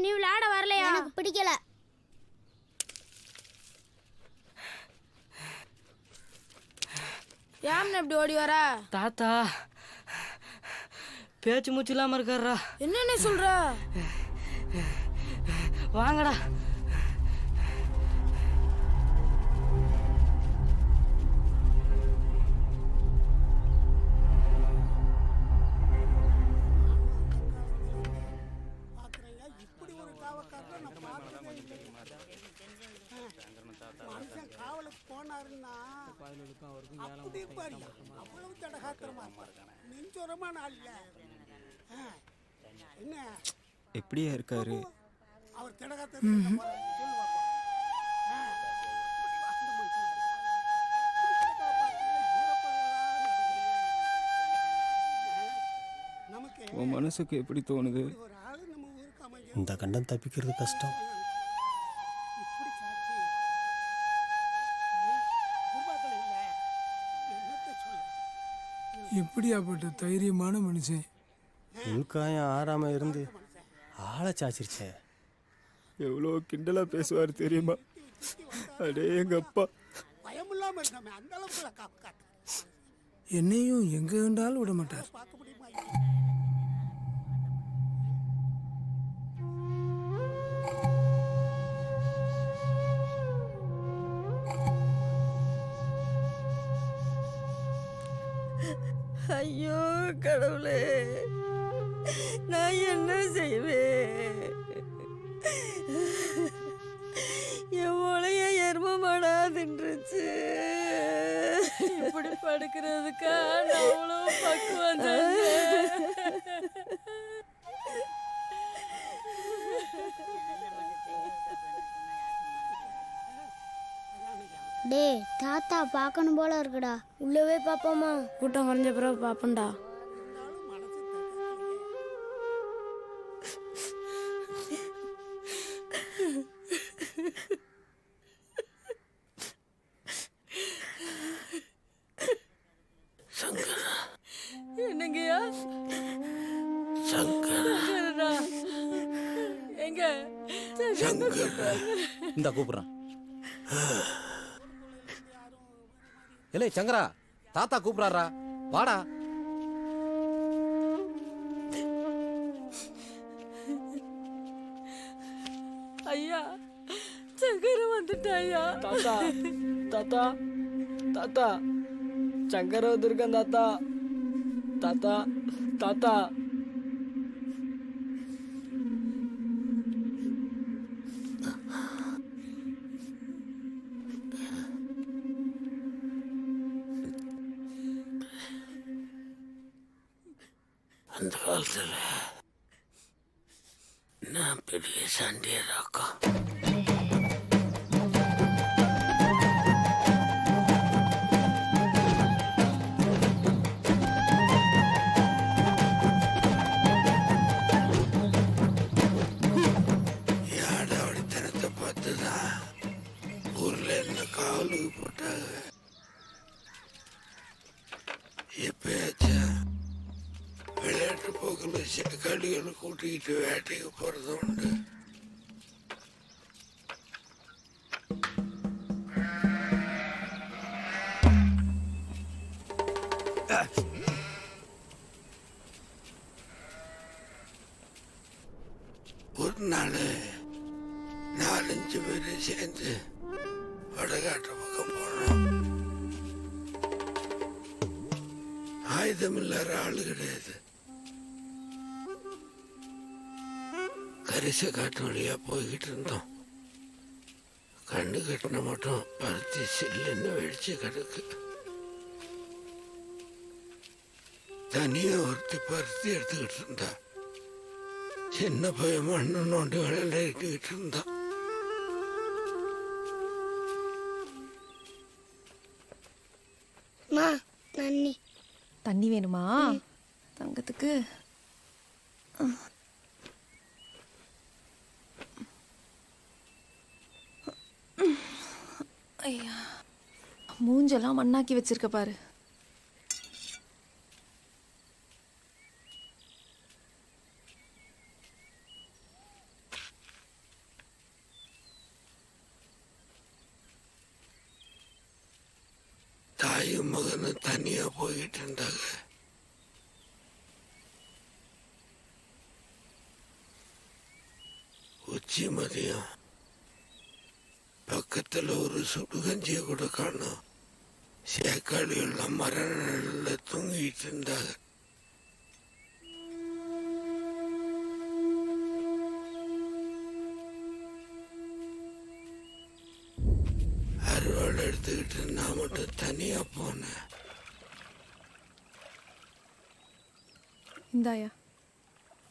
நீ விளையாட வரலையா? எனக்கு பிடிக்கல. ஏம்னு இப்படி ஓடி வரா? தாத்தா பேச்சு மூச்சு இல்லாம இருக்காரா? என்னன்னு சொல்ற? வாங்கடா. காவலுக்கு போனாருன்னா அப்படி பாரு, அவ்வளவு தடகாத்திரமா நெஞ்சோரமான ஆள்ல. என்ன எப்படியா இருக்காரு? அவர் தடகாத்திரம் சொல்லுவாப்பா. உன் மனசுக்கு எப்படி தோணுது? இந்த கண்டம் தப்பிக்கிறது கஷ்டம். எப்படியாப்பட்ட தைரியமான மனுஷன். உள்காயம் ஆறாம இருந்து ஆளை சாச்சிருச்சே. எவ்வளோ கிண்டலா பேசுவார் தெரியுமா? அடே எங்க அப்பா. என்னையும் எங்க கண்டாலும் விட மாட்டார். ஐயோ கடவுளே, நான் என்ன செய்வேன்? என் மூளைய எருமமாடாதுன்றுச்சு. இப்படி படுக்கிறதுக்கா நான் அவ்வளோ பக்குவம் டேய் தாத்தா பார்க்கணும் போல இருக்குடா, உள்ளவே பாப்போமா? கூட்டம் குறைஞ்ச பிறகு பாப்பண்டா. என்னங்கய்யா? சங்கரா எங்க? இந்த கூப்பிடுறான். இல்லை சங்கரா, தாத்தா கூப்பிடுறாரா, வாடா. ஐயா சங்கர வந்துட்டாயா? தாத்தா தாத்தா தாத்தா சங்கர வந்திருக்கேன் தாத்தா. தாத்தா தாத்தா அந்த காலத்தில் நான் பெரிய சண்டையராக்கம். யாடாவடித்தனத்தை பார்த்துதான் ஊர்ல என்ன காவலுக்கு போட்டாங்க. எப்பயாச்சும் விளையாட்டு போக்குல கடிகளை கூட்டிக்கிட்டு வேட்டைக்கு போறது உண்டு. ஒரு நாள் 4-5 பேர் சேர்ந்து வடகாட்டு பக்கம் போனோம். ஆயுதம் இல்லாத ஆளு கிடையாது. கரிச காட்டு வழியா போய்கிட்டு இருந்தோம். கண்ணு கட்டின மட்டும் பருத்தி சில்லுன்னு வெடிச்சு கிடக்கு. தனியா ஒருத்தி பருத்தி எடுத்துக்கிட்டு இருந்தா. சின்ன பையன் மண்ணு நோண்டி விளையாடிக்கிட்டு இருந்தான். தண்ணி தண்ணி வேணுமா தங்கத்துக்கு? ஐயா, மூஞ்செல்லாம் மண்ணாக்கி வச்சிருக்க பாரு. தாயும் மகனும் தனியா போயிட்டு இருந்தாங்க. உச்சி மதியம் பக்கத்துல ஒரு சுடுகஞ்சிய கூட காணும். சேக்காளி எல்லாம் மரண தூங்கிட்டு இருந்தாங்க. அறுவாள் எடுத்துக்கிட்டு நான் மட்டும் தனியா போனேன். இந்தாயா.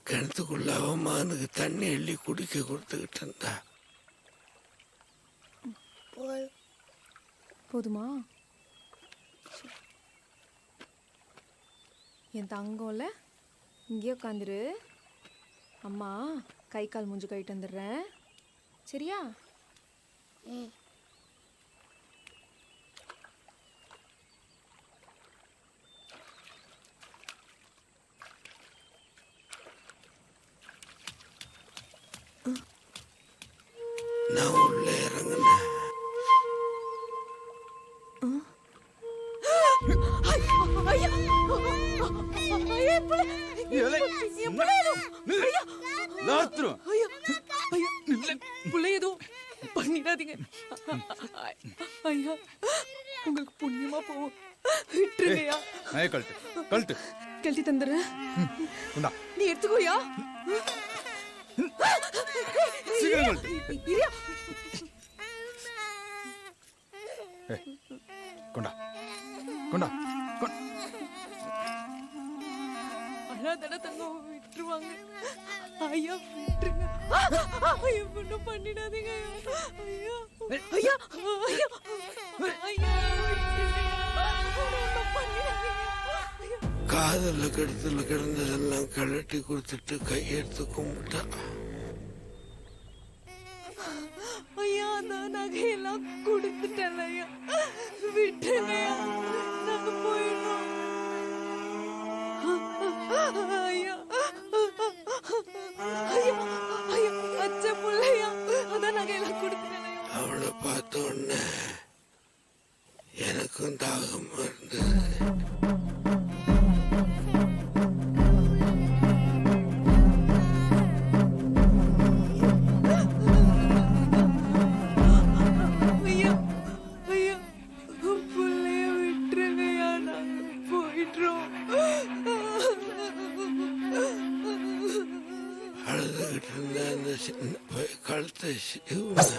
கிணத்துக்குள்ள அவன் மகனுக்கு தண்ணி அள்ளி குடிக்க கொடுத்துக்கிட்டு இருந்தா. போதுமா? என் தங்கம்ல இங்கே உட்காந்துரு. அம்மா கை கால் மூஞ்சி கழிட்டு வந்துடுறேன், சரியா? எதுவும் பண்ணிடாதீங்க ஐயா, உங்களுக்கு புண்ணியமா போவோம், விட்டுருங்கய்யா. கழட்டி தந்துடுறேன், நீ எடுத்துக்கோயா. கொண்டா கொண்டா அழாதடா தங்கம், விட்டுருவாங்க ஐயா, விட்டுருங்க ஐயா, ஒன்றும் பண்ணிடாதீங்க ஐயா. ஐயா ஐயா ஐயா, காதல்ல கெடுத்துல கிடந்ததெல்லாம் கழட்டி கொடுத்துட்டு கையெடுத்து கும்பிட்டா. ஐயா, நான் நகையெல்லாம் கொடுத்துட்டேன் ஐயா, விட்டுருங்க நாங்க போயிடுறோம் ஐயா. ஐயா ஐயா, அச்ச புள்ளையா, அதான் நகையெல்லாம் கொடுத்துட்டேன். அவளை பார்த்த உடனே எனக்கும் தாகமா இருந்தது. ஐயா ஐயா, புள்ளைய விட்டுருங்கய்யா, நாங்க போயிடுறோம். அழுதுகிட்டு இருந்த அந்த சின்ன கழுத்தை சிவன.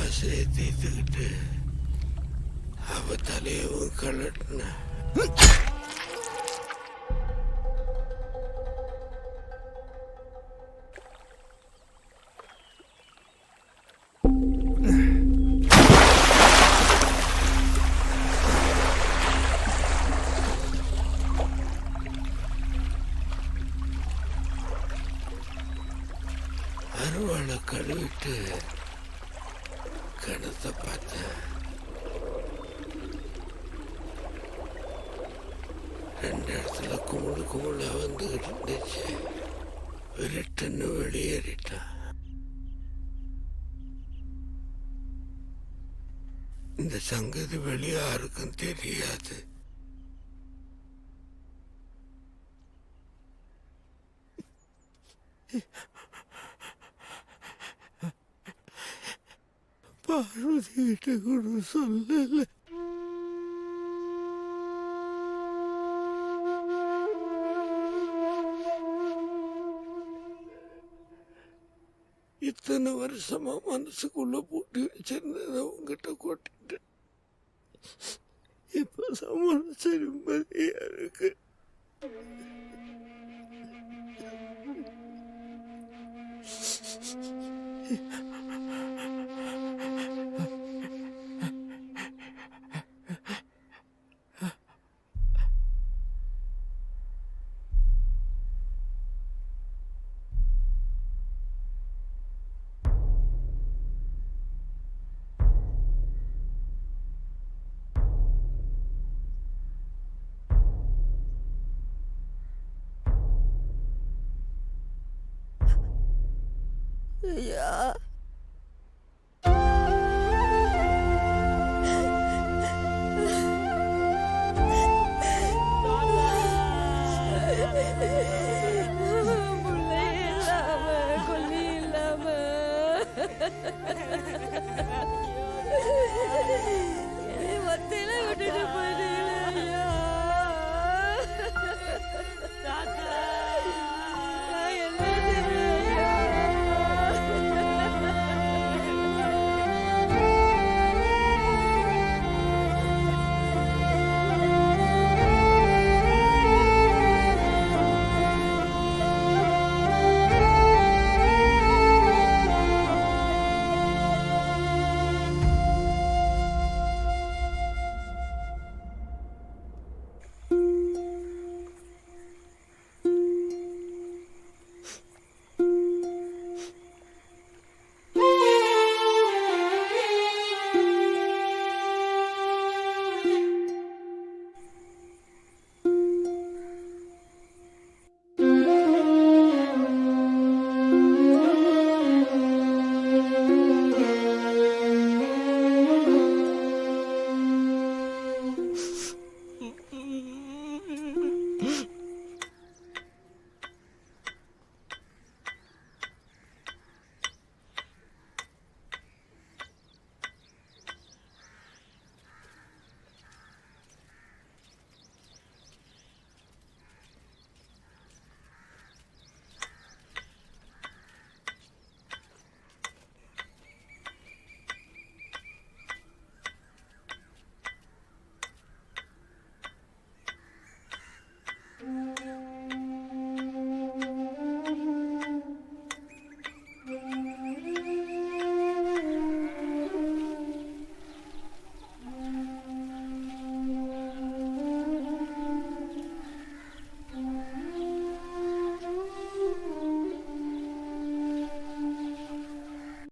ஆசையை தீர்த்துக்கிட்டு அவ தலையவும் கலட்டின. அருவாளை கழுவிட்டு கிணத்தை பார்த்தேன். 2 இடத்துல குமுளா வந்துகிட்டு இருந்துச்சு. விரட்டுன்னு வெளியேறிட்டான். இந்த சங்கதி வெளியாருக்கும் தெரியாது. பார்வதி கிட்ட கூட சொல்லல. இத்தனை வருஷமா மனசுக்குள்ள போட்டு வச்சிருந்ததை உங்ககிட்ட கொட்டிட்டு இப்ப சமரச நிம்மதியா இருக்கு. ஐயா